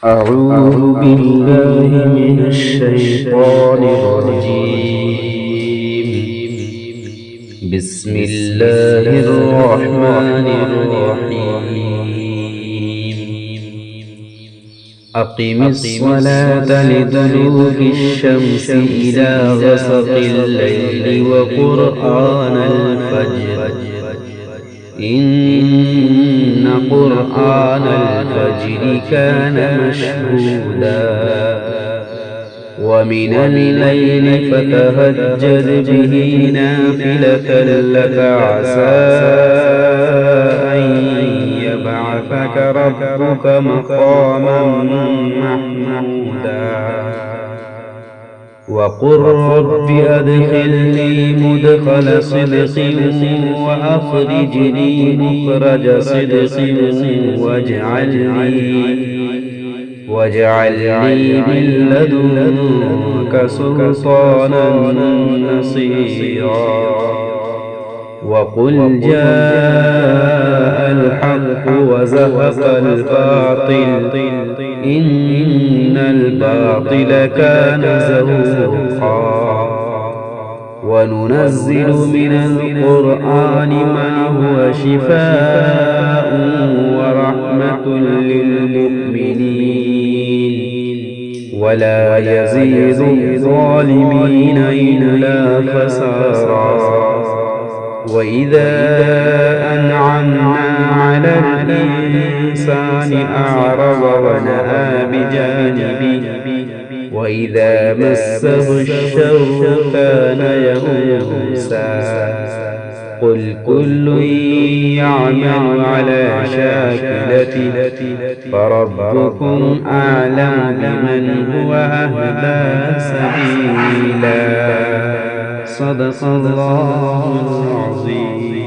أعوذ بالله من الشيطان الرجيم. بسم الله الرحمن الرحيم. أقم الصلاة لدلوك الشمس إلى غسق الليل وقرآن الفجر إن قرآن الفجر كان مشهودا ومن الليل فتهجد به نافلة لك عسى أن يبعثك ربك مقاما محمودا وقل رب أدخلني مدخل صدق وأخرجني مخرج صدق واجعلني من لدنك سلطانا نصيرا وقل جاء الحق وزهق الباطل إن الباطل كان زهوقا وننزل من القرآن ما هو شفاء ورحمة للمؤمنين ولا يزيد الظالمين إلا خسارا وإذا أنعمنا على الإنسان أعرض ونأى بجانبه وإذا مسه الشر كان يئوسا قل كل يعمل على شاكلته فربكم أعلم بمن هو أهدى سبيلا صدق الله العظيم.